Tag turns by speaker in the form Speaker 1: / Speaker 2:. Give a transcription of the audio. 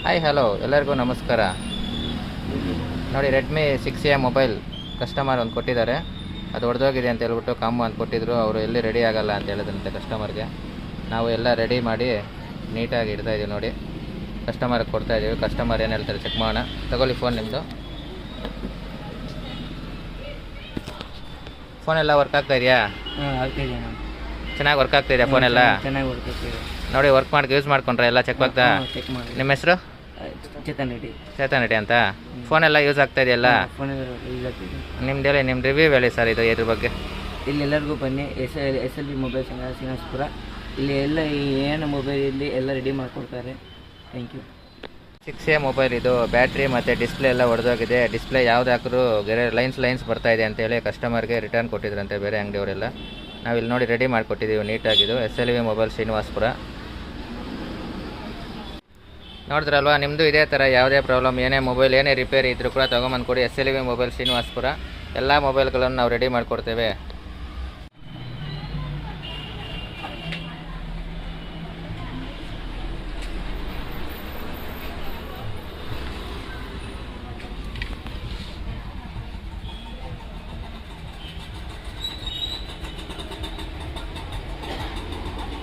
Speaker 1: Hi hello ಎಲ್ಲರಿಗೂ ನಮಸ್ಕಾರ. ನೋಡಿ ರೆಡ್ಮಿ 6A ಮೊಬೈಲ್ ಕಸ್ಟಮರ್ ಒಂದು ಕೊಟ್ಟಿದ್ದಾರೆ. ಅದು ಹೊಡೆದೋಗಿದೆ ಅಂತ ಹೇಳ್ಬಿಟ್ಟು ಕಾಂಬೋ ಅಂತ ಕೊಟ್ಟಿದ್ರು. ಅವರು ಎಲ್ಲಿ ರೆಡಿ ಆಗಲ್ಲ ಅಂತ ಹೇಳಿದ್ರಂತೆ ಕಸ್ಟಮರ್ಗೆ. ನಾವು ಎಲ್ಲ ರೆಡಿ ಮಾಡಿ ನೀಟಾಗಿ ಇಡ್ತಾಯಿದ್ದೀವಿ. ನೋಡಿ ಕಸ್ಟಮರ್ಗೆ ಕೊಡ್ತಾಯಿದ್ದೀವಿ. ಕಸ್ಟಮರ್ ಏನು ಹೇಳ್ತಾರೆ ಚೆಕ್ ಮಾಡೋಣ. ತಗೊಳ್ಳಿ ಫೋನ್ ನಿಮ್ಮದು. ಫೋನೆಲ್ಲ ವರ್ಕ್ ಆಗ್ತಾ ಇದೆಯಾ?
Speaker 2: ಆಗ್ತಿದೆ.
Speaker 1: ಚೆನ್ನಾಗಿ ವರ್ಕ್ ಆಗ್ತಾಯಿದೆಯಾ ಫೋನೆಲ್ಲ?
Speaker 2: ಚೆನ್ನಾಗಿ ವರ್ಕ್ ಆಗ್ತಿದೆ.
Speaker 1: ನೋಡಿ ವರ್ಕ್ ಮಾಡಿ ಯೂಸ್ ಮಾಡ್ಕೊಂಡ್ರೆ ಎಲ್ಲ ಚೆಕ್ ಆಗ್ತಾ?
Speaker 2: ಚೆಕ್ ಮಾಡಿ.
Speaker 1: ನಿಮ್ಮ ಹೆಸರು?
Speaker 2: ಚೇತನ್ ರೆಡ್ಡಿ
Speaker 1: ಅಂತ. ಫೋನೆಲ್ಲ ಯೂಸ್ ಆಗ್ತಾ ಇದೆಯಲ್ಲ?
Speaker 2: ಫೋನ್ ಯೂಸ್ ಆಗ್ತಿದೆ.
Speaker 1: ನಿಮ್ಮ ರಿವ್ಯೂ ಹೇಳಿ ಸರ್ ಇದ್ರ ಬಗ್ಗೆ.
Speaker 2: ಇಲ್ಲಿ ಎಲ್ಲರಿಗೂ ಬನ್ನಿ. S L B mobile Srinivaspura. ಇಲ್ಲಿ ಎಲ್ಲ ಏನು ಮೊಬೈಲ್ ಇಲ್ಲಿ ಎಲ್ಲ ರೆಡಿ ಮಾಡಿಕೊಡ್ತಾರೆ. Thank you.
Speaker 1: 6A ಮೊಬೈಲ್ ಇದು. ಬ್ಯಾಟ್ರಿ ಮತ್ತು ಡಿಸ್ಪ್ಲೇ ಎಲ್ಲ ಹೊಡೆದೋಗಿದೆ. ಡಿಸ್ಪ್ಲೇ ಯಾವ್ದು ಹಾಕಿದ್ರು ಲೈನ್ಸ್ ಬರ್ತಾ ಇದೆ ಅಂತೇಳಿ ಕಸ್ಟಮರ್ಗೆ ರಿಟರ್ನ್ ಕೊಟ್ಟಿದ್ರಂತೆ ಬೇರೆ ಅಂಗಡಿಯವರೆಲ್ಲ. ನಾವಿಲ್ಲಿ ನೋಡಿ ರೆಡಿ ಮಾಡಿಕೊಟ್ಟಿದ್ದೀವಿ ನೀಟಾಗಿದ್ದು. SLV mobile Srinivaspur. ನೋಡಿದ್ರಲ್ವಾ, ನಿಮ್ಮದು ಇದೇ ಥರ ಯಾವುದೇ ಪ್ರಾಬ್ಲಮ್, ಏನೇ ಮೊಬೈಲ್ ಏನೇ ರಿಪೇರಿ ಇದ್ದರೂ ಕೂಡ ತೊಗೊಂಬಂದು ಕೊಡಿ. SLV mobile Srinivaspura. ಎಲ್ಲ ಮೊಬೈಲ್ಗಳನ್ನು ನಾವು ರೆಡಿ ಮಾಡಿಕೊಡ್ತೇವೆ.